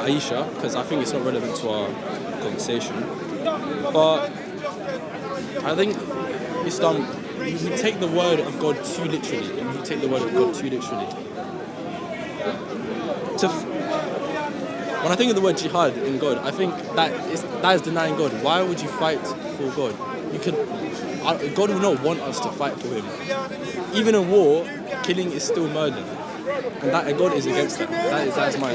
Aisha, because I think it's not relevant to our conversation. But I think Islam, you take the word of God too literally. When I think of the word jihad in God, I think that is denying God. Why would you fight for God? God will not want us to fight for Him. Even in war, killing is still murder, and God is against that. That's my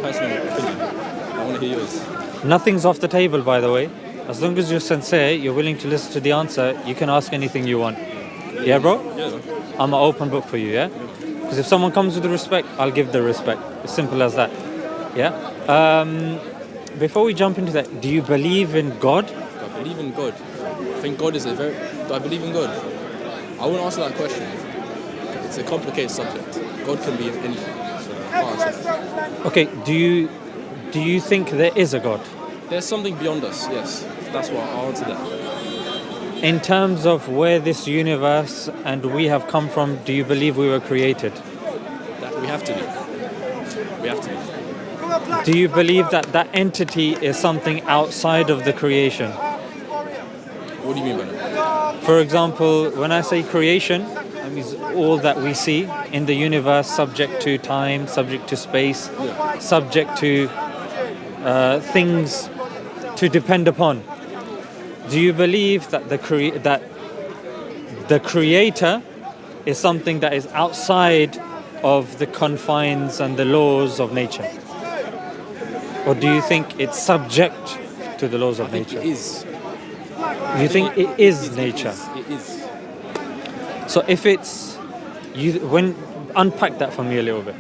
personal opinion. I want to hear yours. Nothing's off the table, by the way. As long as you're sincere, you're willing to listen to the answer, you can ask anything you want. Yeah, bro? Yeah. I'm an open book for you, yeah? Because if someone comes with the respect, I'll give the respect. As simple as that. Yeah? Before we jump into that, do you believe in God? I believe in God. I think God is do I believe in God? I wouldn't answer that question. It's a complicated subject. God can be anything. So I can't answer that. Okay, do you think there is a God? There's something beyond us, yes. That's why I'll answer that. In terms of where this universe and we have come from, do you believe we were created? That we have to be. We have to be. Do you believe that entity is something outside of the creation? What do you mean by that? For example, when I say creation, I mean all that we see in the universe, subject to time, subject to space, subject to things to depend upon. Do you believe that the creator is something that is outside of the confines and the laws of nature? Or do you think it's subject to the laws of nature? I think it is. You think it is nature? It is. So if it's unpack that for me a little bit.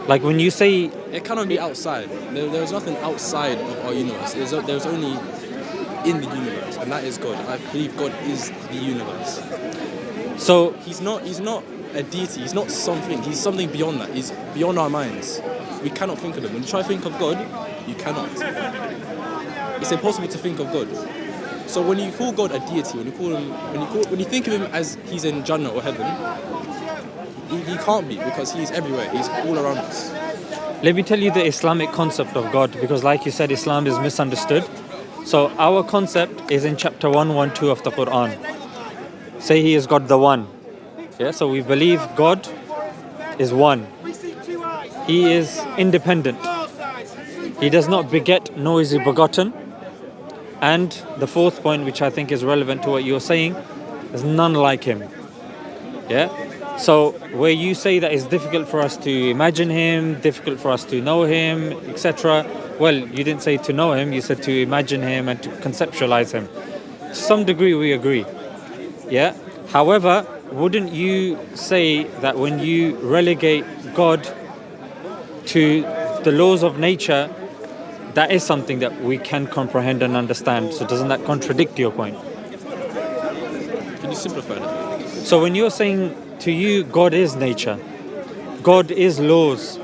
Like when you say it cannot be outside. There's nothing outside of our universe. There's only in the universe, and that is God. I believe God is the universe. So he's not a deity. He's not something. He's something beyond that. He's beyond our minds. We cannot think of him. When you try to think of God, you cannot. It's impossible to think of God. So when you call God a deity, when you think of him as he's in Jannah or heaven, he can't be, because he's everywhere. He's all around us. Let me tell you the Islamic concept of God, because like you said, Islam is misunderstood. So our concept is in chapter 112 of the Quran. Say he is God the One. Yeah, so we believe God is one. He is independent. He does not beget, nor is he begotten. And the fourth point, which I think is relevant to what you're saying, there's none like him. Yeah? So where you say that it's difficult for us to imagine him, difficult for us to know him, etc. Well, you didn't say to know him, you said to imagine him and to conceptualize him. To some degree we agree. Yeah? However, wouldn't you say that when you relegate God to the laws of nature, that is something that we can comprehend and understand? So doesn't that contradict your point? Can you simplify that? So when you're saying to you, God is nature, God is laws.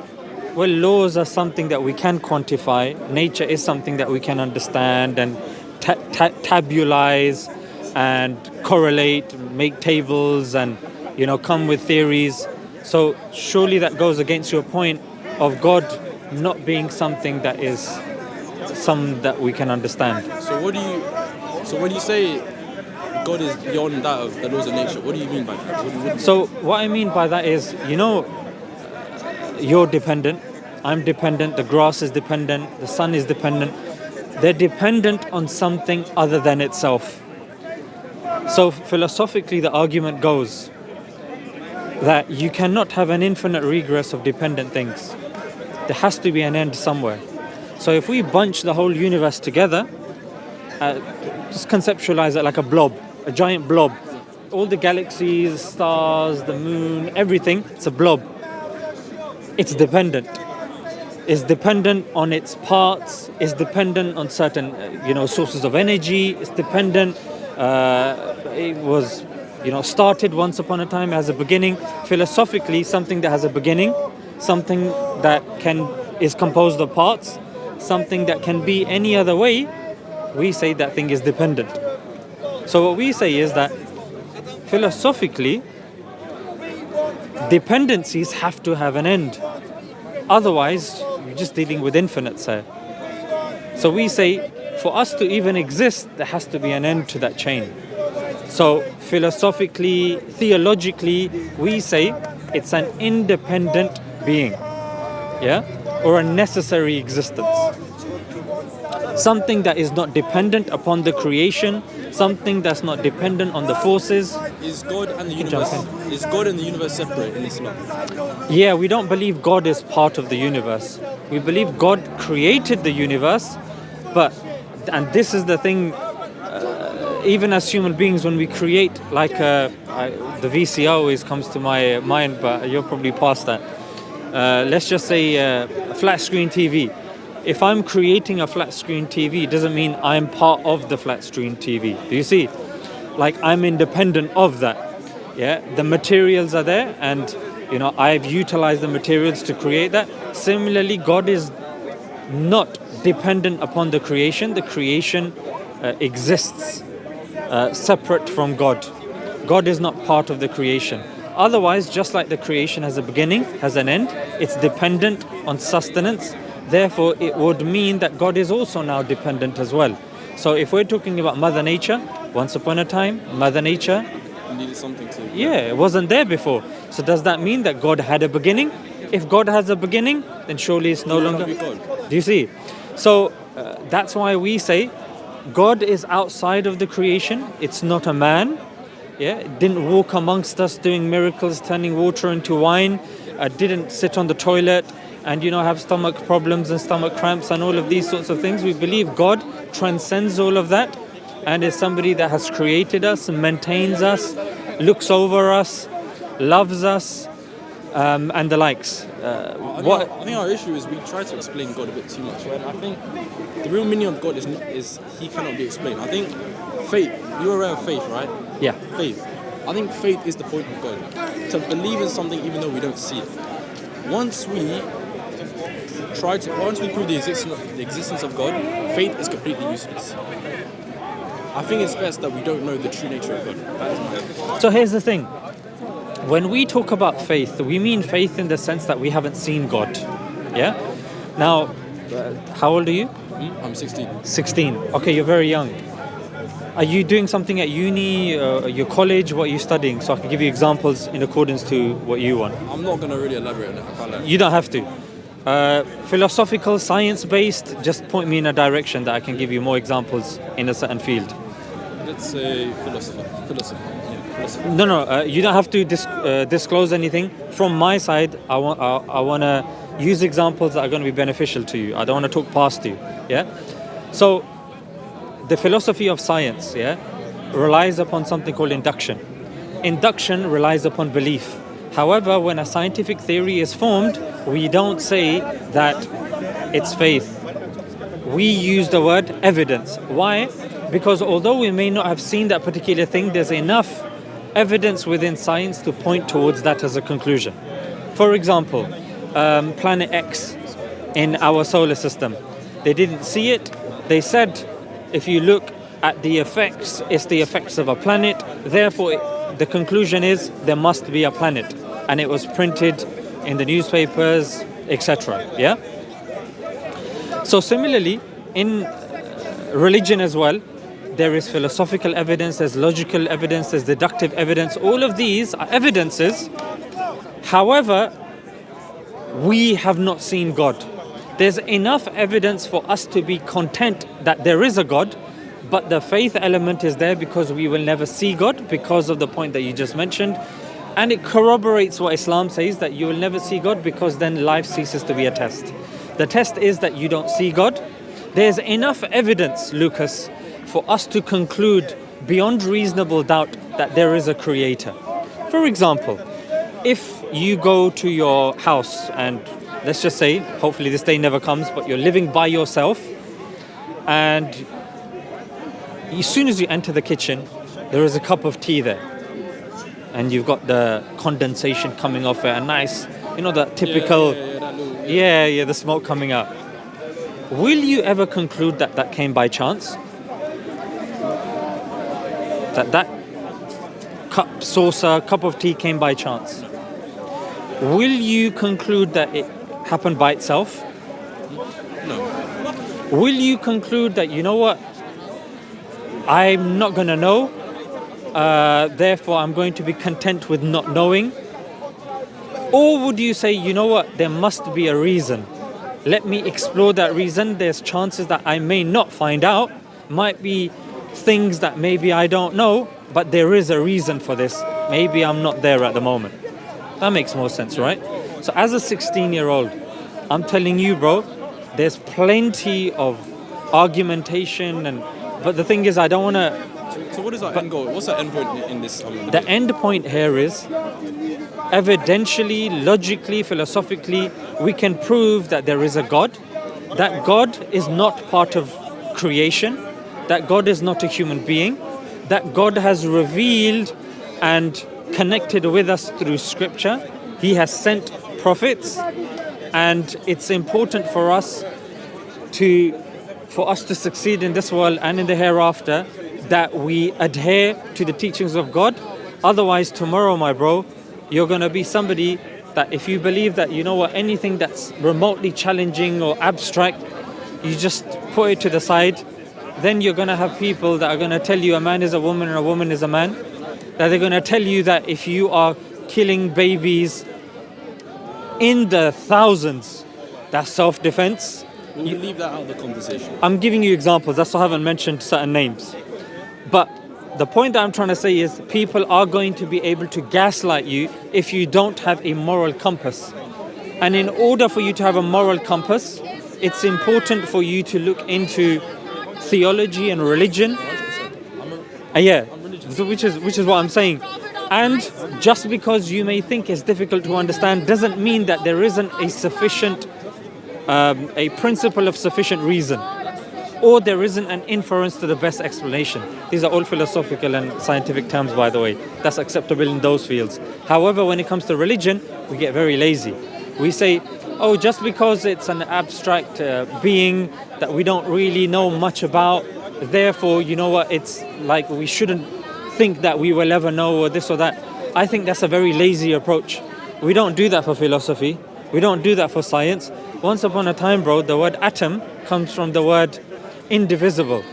Well, laws are something that we can quantify. Nature is something that we can understand and tabulize and correlate, make tables and, come with theories. So surely that goes against your point of God not being something that is some that we can understand. So when you say God is beyond that of the laws of nature, what do you mean by that? So what I mean by that is, you're dependent, I'm dependent, the grass is dependent, the sun is dependent. They're dependent on something other than itself. So philosophically, the argument goes that you cannot have an infinite regress of dependent things. There has to be an end somewhere. So if we bunch the whole universe together, just conceptualize it like a blob, a giant blob. All the galaxies, stars, the moon, everything, it's a blob. It's dependent. It's dependent on its parts. It's dependent on certain, sources of energy. It's dependent. It was, started once upon a time, has a beginning. Philosophically, something that has a beginning, something that is composed of parts, something that can be any other way, we say that thing is dependent. So what we say is that philosophically, dependencies have to have an end. Otherwise, you're just dealing with infinites here. So we say, for us to even exist, there has to be an end to that chain. So philosophically, theologically, we say it's an independent being, yeah, or a necessary existence. Something that is not dependent upon the creation, something that's not dependent on the forces. Is God and the universe separate in Islam? Yeah, we don't believe God is part of the universe. We believe God created the universe, and this is the thing, even as human beings, when we create, like the VCR always comes to my mind, but you're probably past that. Let's just say a flat screen TV. If I'm creating a flat screen TV, it doesn't mean I'm part of the flat screen TV. Do you see? Like, I'm independent of that. Yeah, the materials are there, and I've utilized the materials to create that. Similarly, God is not dependent upon the creation. The creation exists separate from God. God is not part of the creation. Otherwise, just like the creation has a beginning, has an end, it's dependent on sustenance. Therefore, it would mean that God is also now dependent as well. So if we're talking about Mother Nature, once upon a time, Mother Nature needed something to... Yeah, it wasn't there before. So does that mean that God had a beginning? If God has a beginning, then surely it's no longer... God. Do you see? So that's why we say God is outside of the creation. It's not a man. Yeah, it didn't walk amongst us doing miracles, turning water into wine. Didn't sit on the toilet and have stomach problems and stomach cramps and all of these sorts of things. We believe God transcends all of that and is somebody that has created us, maintains us, looks over us, loves us, and the likes. I think our issue is we try to explain God a bit too much. Right? I think the real meaning of God is He cannot be explained. I think faith, you're aware of faith, right? Yeah. Faith. I think faith is the point of God. To believe in something even though we don't see it. Once we prove the existence of God, faith is completely useless. I think it's best that we don't know the true nature of God. That is my opinion. So here's the thing. When we talk about faith, we mean faith in the sense that we haven't seen God. Yeah? Now, how old are you? I'm 16. 16. Okay, you're very young. Are you doing something at uni, your college? What are you studying? So I can give you examples in accordance to what you want. I'm not going to really elaborate on it. I can't lie. You don't have to. Philosophical, science-based, just point me in a direction that I can give you more examples in a certain field. Let's say philosophy. Yeah, philosophy. No, you don't have to disclose anything. From my side, I want to use examples that are going to be beneficial to you. I don't want to talk past you. Yeah. So, the philosophy of science, relies upon something called induction. Induction relies upon belief. However, when a scientific theory is formed, we don't say that it's faith. We use the word evidence. Why? Because although we may not have seen that particular thing, there's enough evidence within science to point towards that as a conclusion. For example, planet X in our solar system. They didn't see it. They said, if you look at the effects, it's the effects of a planet. Therefore, the conclusion is there must be a planet. And it was printed in the newspapers, etc. Yeah? So similarly, in religion as well, there is philosophical evidence, there's logical evidence, there's deductive evidence. All of these are evidences. However, we have not seen God. There's enough evidence for us to be content that there is a God, but the faith element is there because we will never see God because of the point that you just mentioned. And it corroborates what Islam says, that you will never see God because then life ceases to be a test. The test is that you don't see God. There's enough evidence, Lucas, for us to conclude beyond reasonable doubt that there is a creator. For example, if you go to your house and let's just say, hopefully this day never comes, but you're living by yourself and as soon as you enter the kitchen, there is a cup of tea there. And you've got the condensation coming off it, a nice, the typical, the smoke coming out. Will you ever conclude that that came by chance? That cup of tea came by chance? Will you conclude that it happen by itself? No. Will you conclude that, you know what, I'm not going to know, therefore I'm going to be content with not knowing? Or would you say, you know what, there must be a reason. Let me explore that reason. There's chances that I may not find out. Might be things that maybe I don't know, but there is a reason for this. Maybe I'm not there at the moment. That makes more sense, right? So as a 16-year-old, I'm telling you, bro, there's plenty of argumentation, but the thing is, I don't want to... So what is our end goal? What's our end point in this? The end point here is, evidentially, logically, philosophically, we can prove that there is a God. That God is not part of creation. That God is not a human being. That God has revealed and connected with us through scripture. He has sent prophets, and it's important for us to succeed in this world and in the hereafter, that we adhere to the teachings of God. Otherwise, tomorrow, my bro, you're going to be somebody that if you believe that, you know what, anything that's remotely challenging or abstract, you just put it to the side. Then you're going to have people that are going to tell you a man is a woman and a woman is a man. That they're going to tell you that if you are killing babies in the thousands, that's self-defense. You leave that out of the conversation. I'm giving you examples, that's why I haven't mentioned certain names. But the point that I'm trying to say is people are going to be able to gaslight you if you don't have a moral compass. And in order for you to have a moral compass, it's important for you to look into theology and religion. Yeah, so which is what I'm saying. And just because you may think it's difficult to understand doesn't mean that there isn't a sufficient, a principle of sufficient reason, or there isn't an inference to the best explanation. These are all philosophical and scientific terms, by the way. That's acceptable in those fields. However, when it comes to religion, we get very lazy. We say, oh, just because it's an abstract being that we don't really know much about, therefore, you know what, it's like we shouldn't think that we will ever know or this or that. I think that's a very lazy approach. We don't do that for philosophy. We don't do that for science. Once upon a time, bro, the word atom comes from the word indivisible.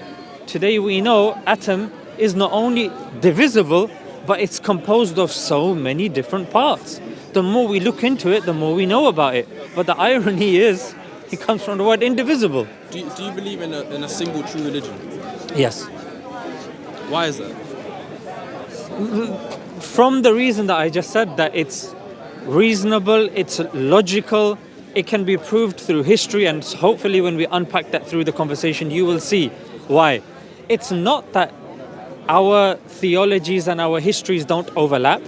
Today we know atom is not only divisible, but it's composed of so many different parts. The more we look into it, the more we know about it. But the irony is, it comes from the word indivisible. Do you believe in a single true religion? Yes. Why is that? From the reason that I just said, that it's reasonable, it's logical, it can be proved through history, and hopefully when we unpack that through the conversation, you will see why. It's not that our theologies and our histories don't overlap.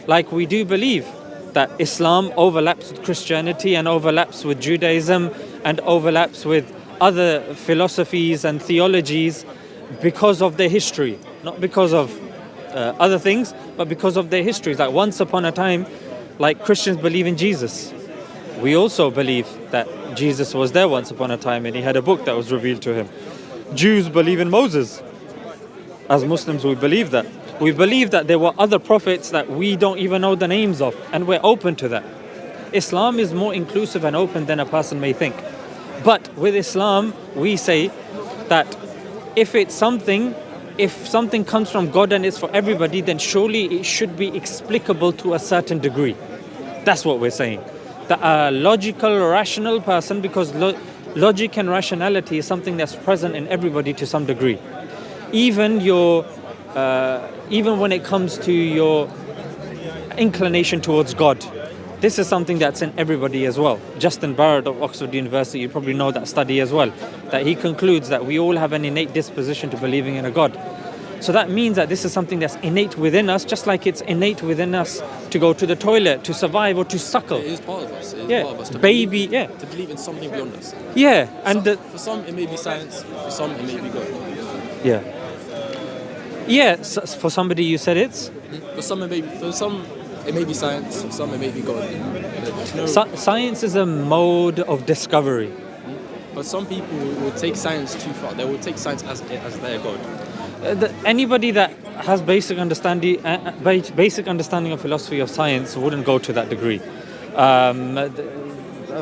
Like, we do believe that Islam overlaps with Christianity and overlaps with Judaism and overlaps with other philosophies and theologies because of their history, not because of other things, but because of their histories. Like, once upon a time, like Christians believe in Jesus. We also believe that Jesus was there once upon a time and he had a book that was revealed to him. Jews believe in Moses. As Muslims, we believe that. We believe that there were other prophets that we don't even know the names of, and we're open to that. Islam is more inclusive and open than a person may think. But with Islam, we say that if something comes from God and it's for everybody, then surely it should be explicable to a certain degree. That's what we're saying. The logical, rational person, because logic and rationality is something that's present in everybody to some degree. Even when it comes to your inclination towards God, this is something that's in everybody as well. Justin Barrett of Oxford University, you probably know that study as well, that he concludes that we all have an innate disposition to believing in a God. So that means that this is something that's innate within us, just like it's innate within us to go to the toilet, to survive, or to suckle. It is part of us. It is part of us. To believe in something beyond us. Yeah, and for some it may be science, for some it may be God. Yeah. Yeah, so for somebody you said it's? For some it may be science, for some it may be God. Science is a mode of discovery. But some people will take science too far. They will take science as their God. Anybody that has basic understanding of philosophy of science wouldn't go to that degree.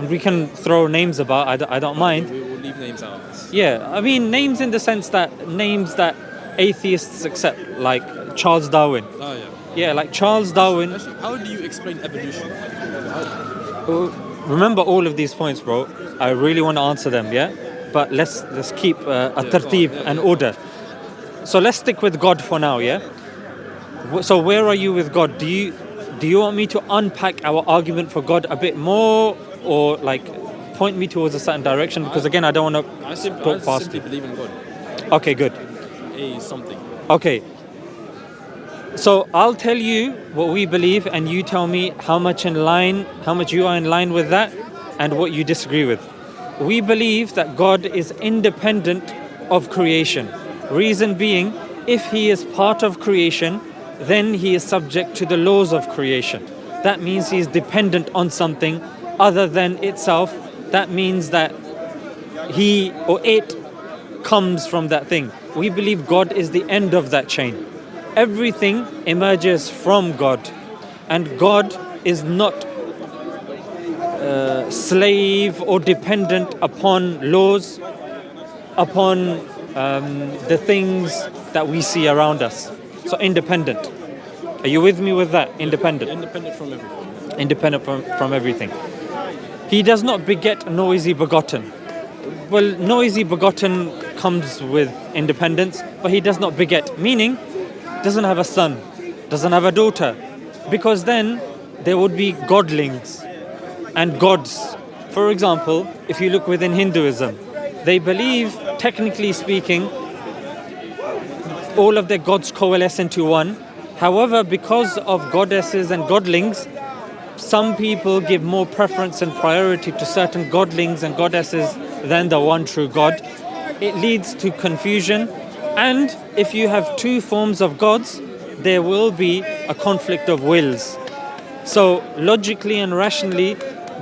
we can throw names about. I don't mind. We will leave names out of this. Yeah, I mean names in the sense that names that atheists accept, like Charles Darwin. Oh yeah. Yeah, like Charles Darwin. Actually, how do you explain evolution? Remember all of these points, bro. I really want to answer them, yeah? But let's keep a tartib, an order. So let's stick with God for now, yeah? So where are you with God? Do you want me to unpack our argument for God a bit more, or like point me towards a certain direction? Because again, I don't want to I talk past simply you. believe in God. Okay, good. A something. Okay. So I'll tell you what we believe, and you tell me how much you are in line with that, and what you disagree with. We believe that God is independent of creation. Reason being, if he is part of creation, then he is subject to the laws of creation. That means he is dependent on something other than itself. That means that he or it comes from that thing. We believe God is the end of that chain. Everything emerges from God, and God is not slave or dependent upon laws, upon the things that we see around us. So independent. Are you with me with that? Independent. Independent from everything. Independent from everything. He does not beget nor is he begotten. Well, nor is he begotten comes with independence, but he does not beget, meaning doesn't have a son, doesn't have a daughter, because then there would be godlings and gods. For example, if you look within Hinduism, they believe, technically speaking, all of their gods coalesce into one. However, because of goddesses and godlings, some people give more preference and priority to certain godlings and goddesses than the one true God. It leads to confusion, and if you have two forms of gods, there will be a conflict of wills. So logically and rationally,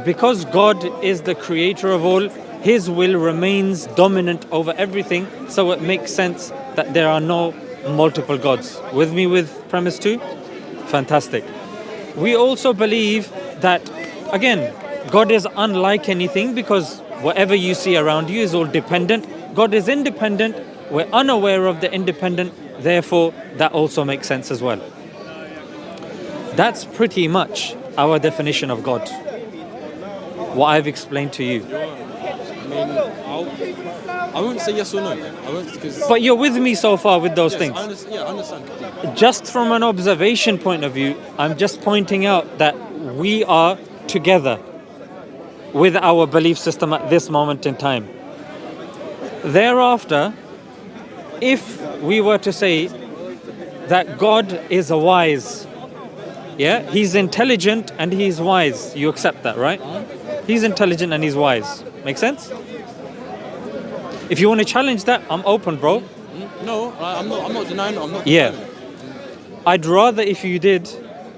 because God is the creator of all, his will remains dominant over everything, so it makes sense that there are no multiple gods. With me with premise 2? Fantastic. We also believe that, again, God is unlike anything, because whatever you see around you is all dependent. God is independent. We're unaware of the independent. Therefore, that also makes sense as well. That's pretty much our definition of God. What I've explained to you. I mean, I won't say yes or no. I won't, because. But you're with me so far with those things. I understand completely. Just from an observation point of view, I'm just pointing out that we are together with our belief system at this moment in time. Thereafter, if we were to say that God is a wise, yeah, he's intelligent and he's wise, you accept that, right? He's intelligent and he's wise. Make sense? If you want to challenge that, I'm open, bro. No, I'm not denying it. I'm not. Yeah. Denying it. I'd rather if you did.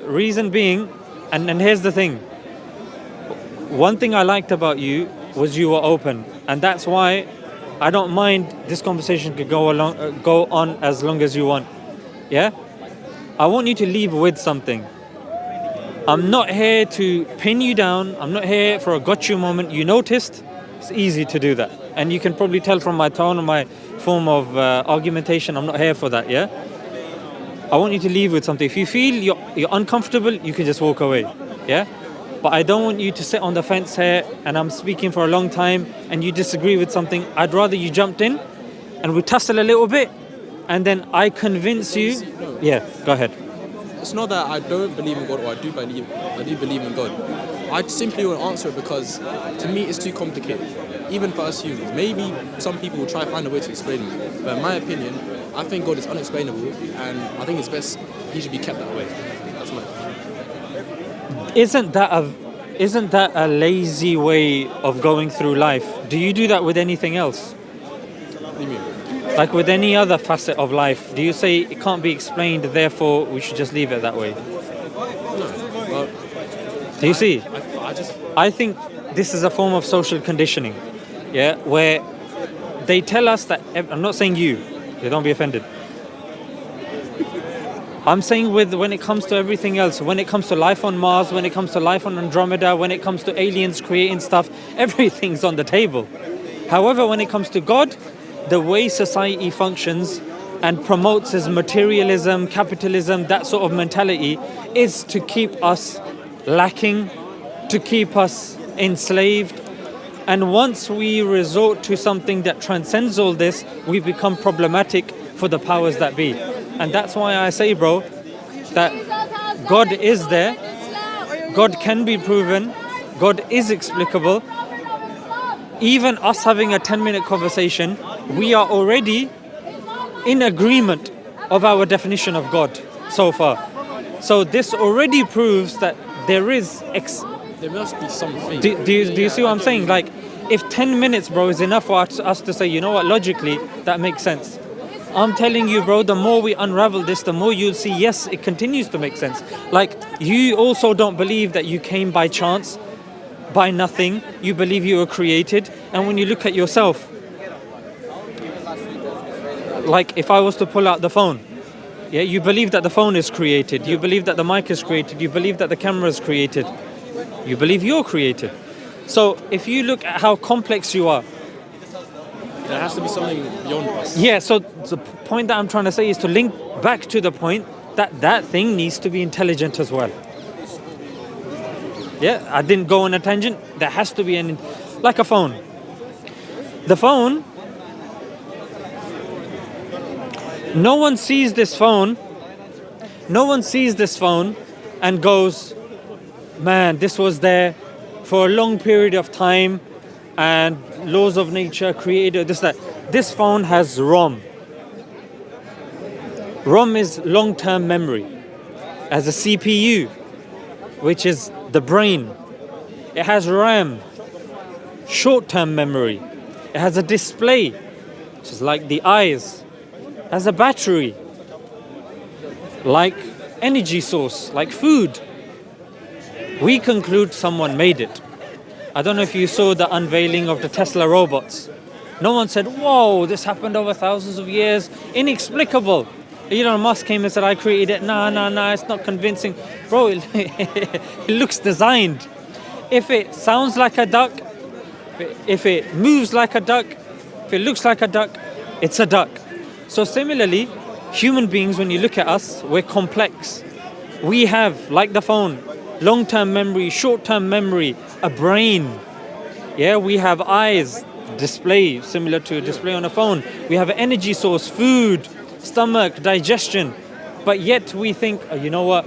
Reason being, and here's the thing. One thing I liked about you was you were open, and that's why I don't mind this conversation could go on as long as you want. Yeah? I want you to leave with something. I'm not here to pin you down. I'm not here for a got you moment. You noticed? It's easy to do that. And you can probably tell from my tone and my form of argumentation, I'm not here for that, yeah? I want you to leave with something. If you feel you're uncomfortable, you can just walk away, yeah? But I don't want you to sit on the fence here and I'm speaking for a long time and you disagree with something. I'd rather you jumped in and we tussle a little bit and then I convince you. Yeah, go ahead. It's not that I don't believe in God or I do believe in God. I simply won't answer it because to me it's too complicated, even for us humans. Maybe some people will try to find a way to explain it, but in my opinion, I think God is unexplainable and I think it's best he should be kept that way. That's my opinion. Isn't that a lazy way of going through life? Do you do that with anything else? What do you mean? Like with any other facet of life, do you say it can't be explained, therefore we should just leave it that way? No. Well, do you see? I I think this is a form of social conditioning, yeah, where they tell us that, I'm not saying you, don't be offended. I'm saying when it comes to everything else, when it comes to life on Mars, when it comes to life on Andromeda, when it comes to aliens creating stuff, everything's on the table. However, when it comes to God, the way society functions and promotes his materialism, capitalism, that sort of mentality, is to keep us lacking, to keep us enslaved. And once we resort to something that transcends all this, we become problematic for the powers that be. And that's why I say, bro, that God is there, God can be proven, God is explicable. Even us having a 10-minute conversation, we are already in agreement of our definition of God so far. So this already proves that there is There must be something. do you see what I'm saying? Like, if 10 minutes, bro, is enough for us to say, you know what, logically, that makes sense. I'm telling you, bro, the more we unravel this, the more you'll see, yes, it continues to make sense. Like, you also don't believe that you came by chance, by nothing. You believe you were created. And when you look at yourself, like if I was to pull out the phone, yeah, you believe that the phone is created. You believe that the mic is created. You believe that the camera is created. You believe you're created. So if you look at how complex you are, There has to be something beyond us. yeah, so the point that I'm trying to say is to link back to the point that that thing needs to be intelligent as well. Yeah, I didn't go on a tangent. There has to be like a phone. The phone, no one sees this phone and goes, man, this was there for a long period of time and laws of nature created this, that. This phone has ROM. ROM is long-term memory. It has a CPU, which is the brain. It has RAM, short-term memory. It has a display, which is like the eyes. It has a battery, like energy source, like food. We conclude someone made it. I don't know if you saw the unveiling of the Tesla robots. No one said, whoa, this happened over thousands of years. Inexplicable. Elon Musk came and said, I created it. Nah, it's not convincing. Bro, it looks designed. If it sounds like a duck, if it moves like a duck, if it looks like a duck, it's a duck. So similarly, human beings, when you look at us, we're complex. We have, like the phone, long-term memory, short-term memory, a brain. Yeah, we have eyes, display, similar to a display on a phone. We have an energy source, food, stomach, digestion. But yet we think, oh, you know what?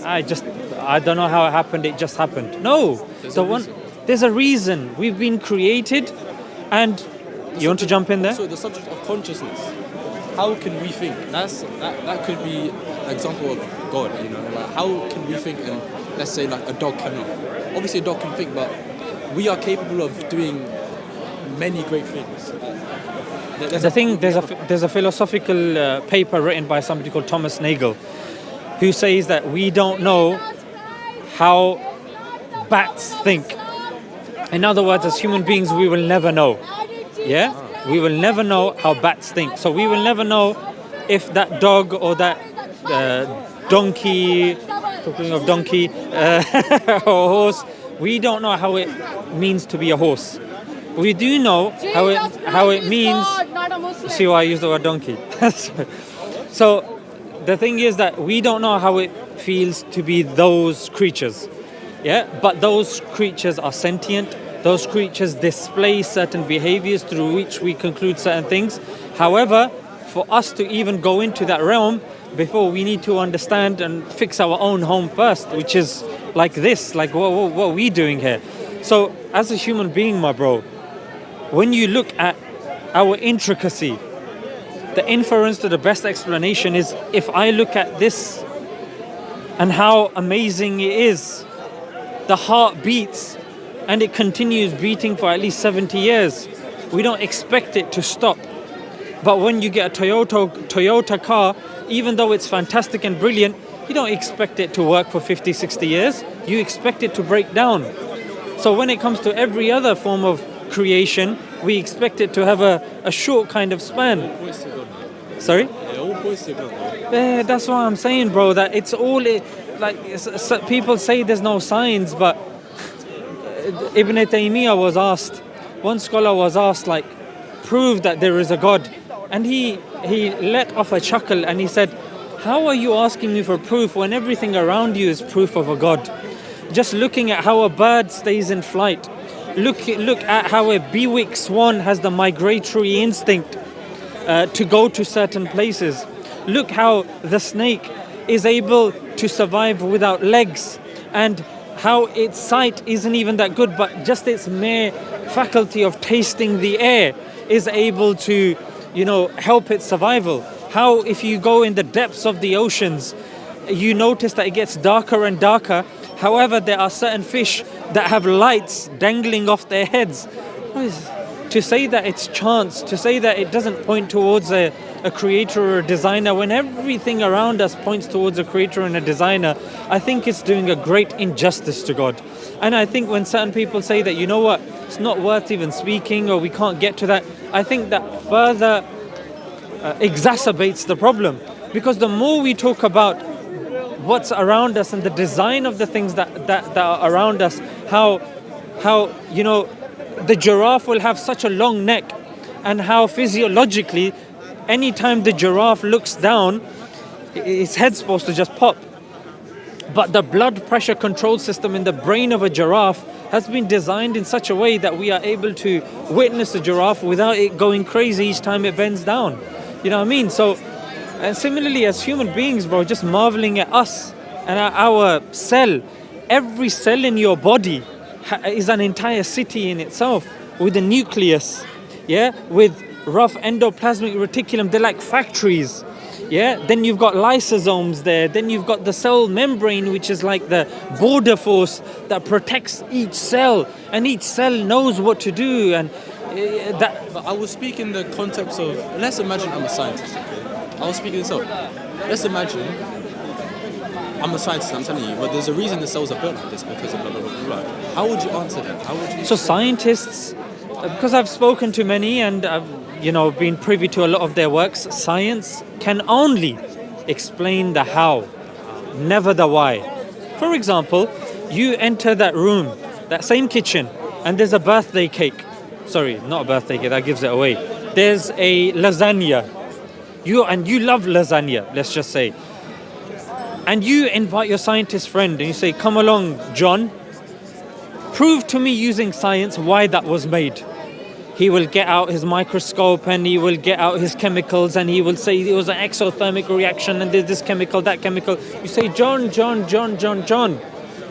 I don't know how it happened, it just happened. No, there's a reason. We've been created, and you want to jump in there? So the subject of consciousness, how can we think? That could be an example of God, you know, like how can we think, and let's say like a dog cannot. Obviously a dog can think, but we are capable of doing many great things. There's a philosophical paper written by somebody called Thomas Nagel, who says that we don't know how bats think. In other words, as human beings, we will never know. Yeah? We will never know how bats think. So we will never know if that dog or that donkey, talking of donkey, or horse, we don't know how it means to be a horse. We do know how it means. See why I use the word donkey? So the thing is that we don't know how it feels to be those creatures. Yeah, but those creatures are sentient. Those creatures display certain behaviors through which we conclude certain things. However, for us to even go into that realm, before we need to understand and fix our own home first, which is like this, like what are we doing here? So as a human being, my bro, when you look at our intricacy, the inference to the best explanation is, if I look at this and how amazing it is, the heart beats and it continues beating for at least 70 years. We don't expect it to stop. But when you get a Toyota car, even though it's fantastic and brilliant, you don't expect it to work for 50, 60 years. You expect it to break down. So when it comes to every other form of creation, we expect it to have a short kind of span. Sorry? It all points to God. That's what I'm saying, bro. That it's all people say there's no signs, but Ibn Taymiyyah was asked. One scholar was asked, like, prove that there is a God, and he let off a chuckle and he said, "How are you asking me for proof when everything around you is proof of a God? Just looking at how a bird stays in flight, look at how a bewick swan has the migratory instinct to go to certain places. Look how the snake is able to survive without legs, and how its sight isn't even that good, but just its mere faculty of tasting the air is able to, help its survival. How if you go in the depths of the oceans, you notice that it gets darker and darker. However, there are certain fish that have lights dangling off their heads. To say that it's chance, to say that it doesn't point towards a creator or a designer, when everything around us points towards a creator and a designer, I think it's doing a great injustice to God. And I think when certain people say that, it's not worth even speaking, or we can't get to that, I think that further exacerbates the problem. Because the more we talk about what's around us and the design of the things that are around us, how the giraffe will have such a long neck, and how physiologically anytime the giraffe looks down, its head's supposed to just pop. But the blood pressure control system in the brain of a giraffe has been designed in such a way that we are able to witness a giraffe without it going crazy each time it bends down. You know what I mean? So, and similarly as human beings, bro, just marveling at us and at our cell. Every cell in your body is an entire city in itself, with a nucleus, with rough endoplasmic reticulum. They're like factories. Then you've got lysosomes there. Then you've got the cell membrane, which is like the border force that protects each cell, and each cell knows what to do. And But I will speak in the context of, let's imagine I'm a scientist. I will speak in this. Let's imagine I'm a scientist, I'm telling you, but there's a reason the cells are built like this, because of blah, blah, blah, blah. How would you answer that? How would you? So scientists, because I've spoken to many and I've been privy to a lot of their works, science can only explain the how, never the why. For example, you enter that room, that same kitchen, and there's a birthday cake. Sorry, not a birthday cake, that gives it away. There's a lasagna. You love lasagna, let's just say. And you invite your scientist friend and you say, "Come along, John, prove to me using science why that was made." He will get out his microscope and he will get out his chemicals and he will say it was an exothermic reaction and there's this chemical, that chemical. You say, John,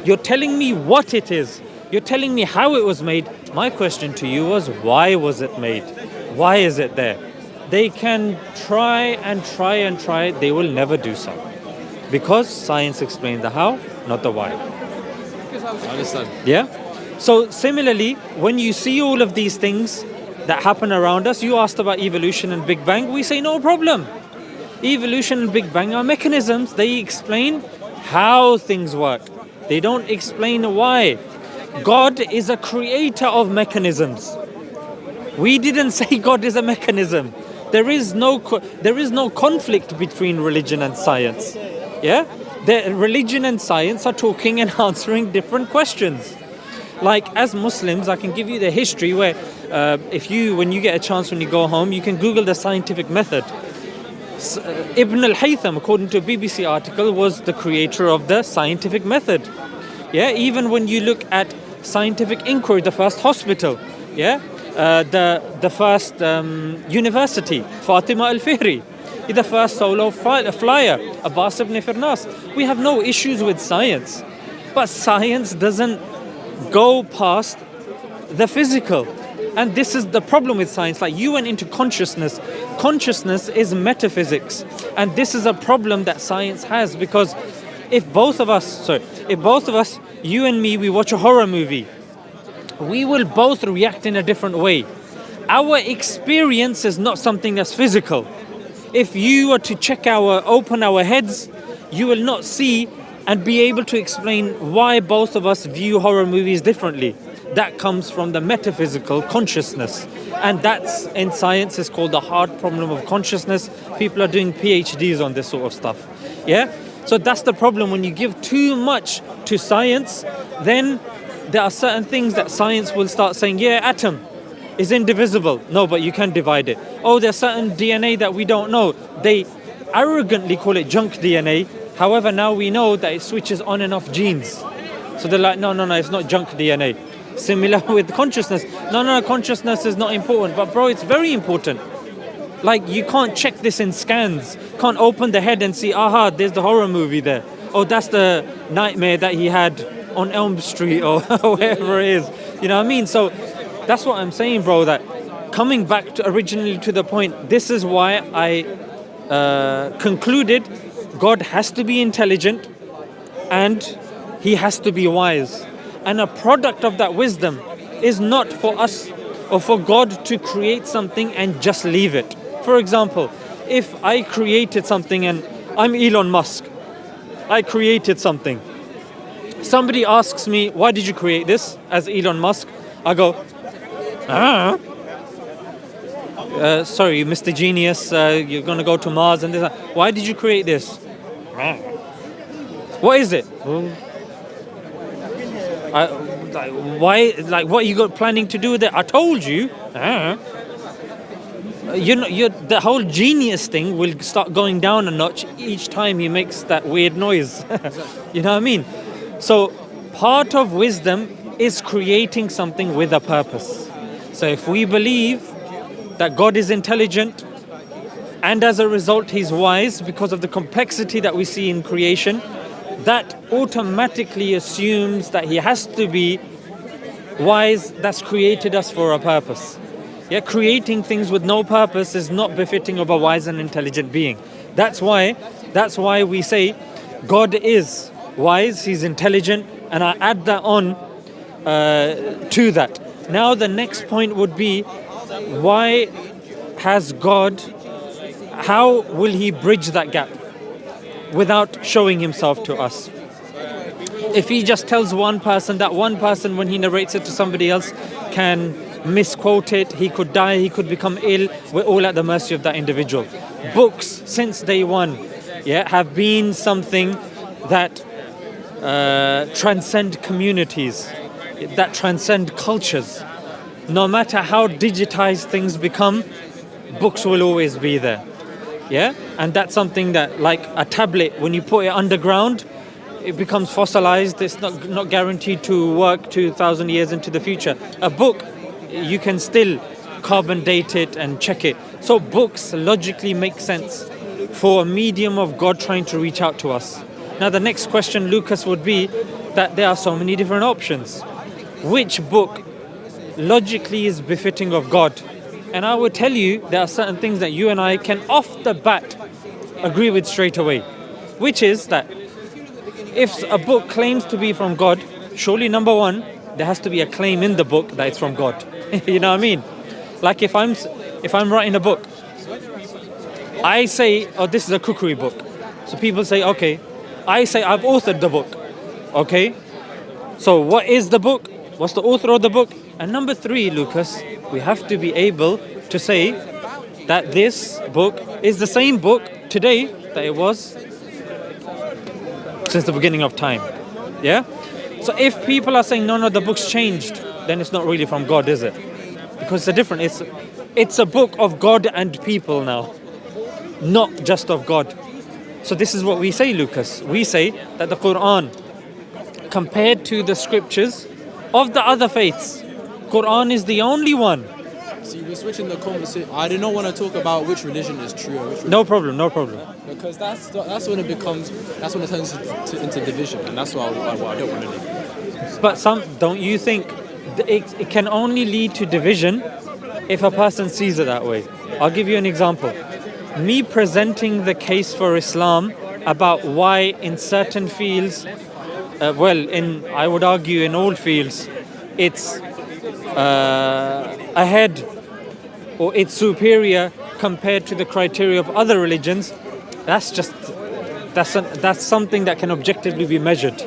you're telling me what it is. You're telling me how it was made. My question to you was, why was it made? Why is it there? They can try and try and try. They will never do so. Because science explains the how, not the why. I understand. Yeah? So similarly, when you see all of these things that happen around us, you asked about evolution and Big Bang, we say no problem. Evolution and Big Bang are mechanisms. They explain how things work. They don't explain why. God is a creator of mechanisms. We didn't say God is a mechanism. There is no conflict between religion and science. The religion and science are talking and answering different questions. Like as Muslims, I can give you the history where when you get a chance when you go home, you can Google the scientific method. Ibn al-Haytham, according to a BBC article, was the creator of the scientific method. Even when you look at scientific inquiry, the first hospital, the first university, Fatima al-Fihri, the first solo flyer, Abbas ibn Firnas. We have no issues with science, but science doesn't go past the physical. And this is the problem with science. Like, you went into consciousness. Consciousness is metaphysics. And this is a problem that science has, because if both of us, you and me, we watch a horror movie, we will both react in a different way. Our experience is not something that's physical. If you were to open our heads, you will not see and be able to explain why both of us view horror movies differently. that comes from the metaphysical consciousness. And that's, in science, is called the hard problem of consciousness. People are doing PhDs on this sort of stuff. Yeah? So that's the problem. When you give too much to science, then there are certain things that science will start saying, yeah, atom is indivisible. No, but you can divide it. Oh, there's certain DNA that we don't know. They arrogantly call it junk DNA. However, now we know that it switches on and off genes. So they're like, no, it's not junk DNA. Similar with consciousness. No, consciousness is not important. But bro, it's very important. Like, you can't check this in scans. Can't open the head and see, aha, there's the horror movie there. Oh, that's the nightmare that he had on Elm Street or wherever it is. You know what I mean? So that's what I'm saying, bro, that coming back to originally to the point, this is why I concluded God has to be intelligent and he has to be wise. And a product of that wisdom is not for us or for God to create something and just leave it. For example, if I created something and I'm Elon Musk, I created something. Somebody asks me, why did you create this as Elon Musk? I go, sorry, Mr. Genius, you're going to go to Mars and this. Why did you create this? What is it? What are you planning to do with it? I told you. The whole genius thing will start going down a notch each time he makes that weird noise. You know what I mean? So part of wisdom is creating something with a purpose. So if we believe that God is intelligent and as a result he's wise because of the complexity that we see in creation, that automatically assumes that he has to be wise, that's created us for a purpose. Yeah, creating things with no purpose is not befitting of a wise and intelligent being. That's why we say God is wise, he's intelligent, and I add that on to that. Now the next point would be, why has God, how will he bridge that gap without showing himself to us? If he just tells one person, that one person when he narrates it to somebody else can misquote it, he could die, he could become ill, we're all at the mercy of that individual. Books since day one have been something that transcend communities, that transcend cultures. No matter how digitized things become, books will always be there. Yeah, and that's something that, like a tablet, when you put it underground, it becomes fossilized. It's not guaranteed to work 2,000 years into the future. A book, you can still carbon date it and check it. So books logically make sense for a medium of God trying to reach out to us. Now the next question, Lucas, would be that there are so many different options. Which book logically is befitting of God? And I would tell you there are certain things that you and I can off the bat agree with straight away, which is that if a book claims to be from God, surely number one, there has to be a claim in the book that it's from God. You know what I mean? Like if I'm writing a book, I say, oh, this is a cookery book. So people say, okay. I say I've authored the book. Okay. So what is the book? What's the author of the book? And number three, Lucas, we have to be able to say that this book is the same book today that it was since the beginning of time. Yeah? So if people are saying, no, the book's changed, then it's not really from God, is it? Because it's a book of God and people now, not just of God. So this is what we say, Lucas. We say that the Quran, compared to the scriptures of the other faiths, Quran is the only one. See, we're switching the conversation. I do not want to talk about which religion is true or which religion. No problem. Because that's when it turns into division, and that's what I don't want to do. But don't you think it can only lead to division if a person sees it that way? I'll give you an example. Me presenting the case for Islam about why in certain fields, I would argue in all fields, it's ahead or it's superior compared to the criteria of other religions, that's something that can objectively be measured.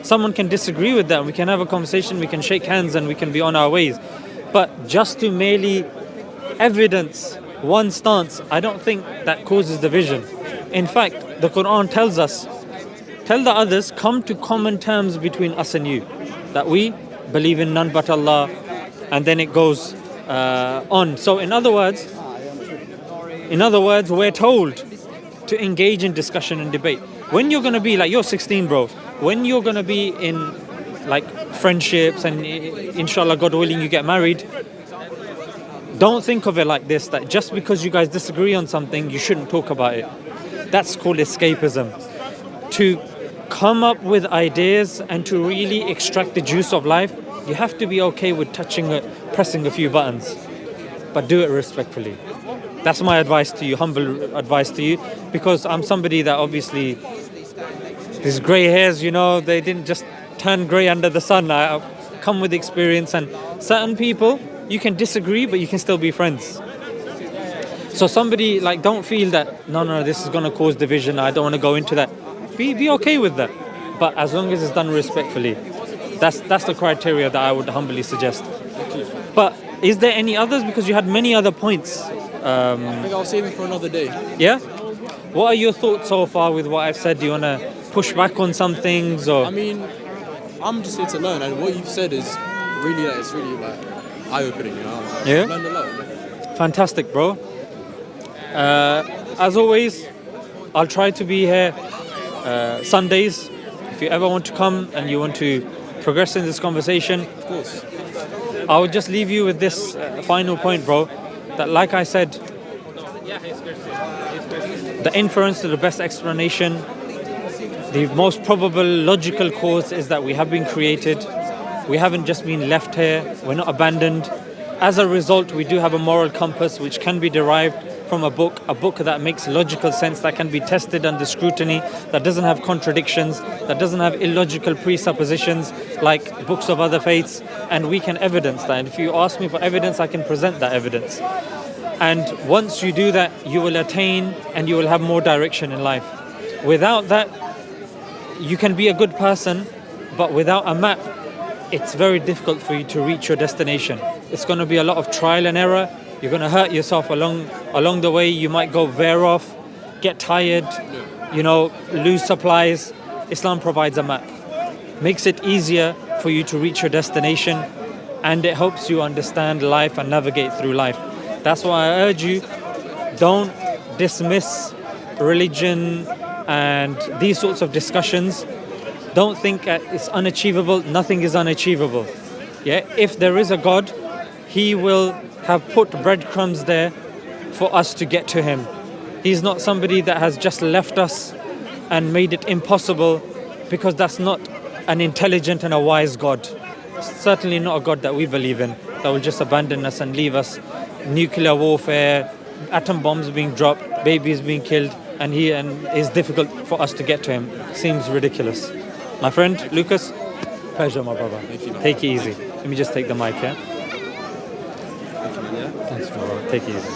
Someone can disagree with that, and we can have a conversation, we can shake hands, and we can be on our ways. But just to merely evidence one stance, I don't think that causes division. In fact, the Quran tells us, tell the others, come to common terms between us and you, that we believe in none but Allah, and then it goes on. So in other words, we're told to engage in discussion and debate. When you're going to be like, you're 16, bro, when you're going to be in like friendships and inshallah, God willing, you get married, don't think of it like this, that just because you guys disagree on something, you shouldn't talk about it. That's called escapism. To come up with ideas and to really extract the juice of life, you have to be okay with pressing a few buttons, but do it respectfully. That's my advice to you, humble advice to you, because I'm somebody that obviously, these grey hairs, they didn't just turn grey under the sun. I come with experience, and certain people, you can disagree, but you can still be friends. So somebody, don't feel that, no, this is going to cause division, I don't want to go into that. Be okay with that, but as long as it's done respectfully. That's the criteria that I would humbly suggest. But is there any others? Because you had many other points. I think I'll save it for another day. Yeah? What are your thoughts so far with what I've said? Do you want to push back on some things? Or? I mean, I'm just here to learn, and what you've said is really, eye-opening, Yeah? I've learned a lot. Fantastic, bro. As always, I'll try to be here Sundays. If you ever want to come and you want to progress in this conversation, Of course. I would just leave you with this final point, bro. That, like I said, the inference to the best explanation, the most probable logical cause is that we have been created. We haven't just been left here. We're not abandoned. As a result, we do have a moral compass which can be derived from a book that makes logical sense, that can be tested under scrutiny, that doesn't have contradictions, that doesn't have illogical presuppositions like books of other faiths, and we can evidence that. And if you ask me for evidence, I can present that evidence. And once you do that, you will attain and you will have more direction in life. Without that, you can be a good person, but without a map, it's very difficult for you to reach your destination. It's going to be a lot of trial and error. You're going to hurt yourself along the way. You might go veer off, get tired, lose supplies. Islam provides a map. Makes it easier for you to reach your destination, and it helps you understand life and navigate through life. That's why I urge you, don't dismiss religion and these sorts of discussions. Don't think it's unachievable. Nothing is unachievable. Yeah, if there is a God, He will have put breadcrumbs there for us to get to Him. He's not somebody that has just left us and made it impossible, because that's not an intelligent and a wise God. Certainly not a God that we believe in, that will just abandon us and leave us. Nuclear warfare, atom bombs being dropped, babies being killed, and it's difficult for us to get to Him. Seems ridiculous. My friend, Lucas, pleasure, my brother. Thank you, man. Take it easy. Let me just take the mic, yeah? Thank you, man, yeah? Thanks, my brother. Take it easy.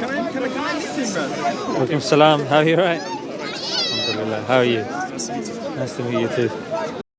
Can I listen, brother? Walaikum salam. How are you, right? Alhamdulillah. How are you? Nice to meet you too.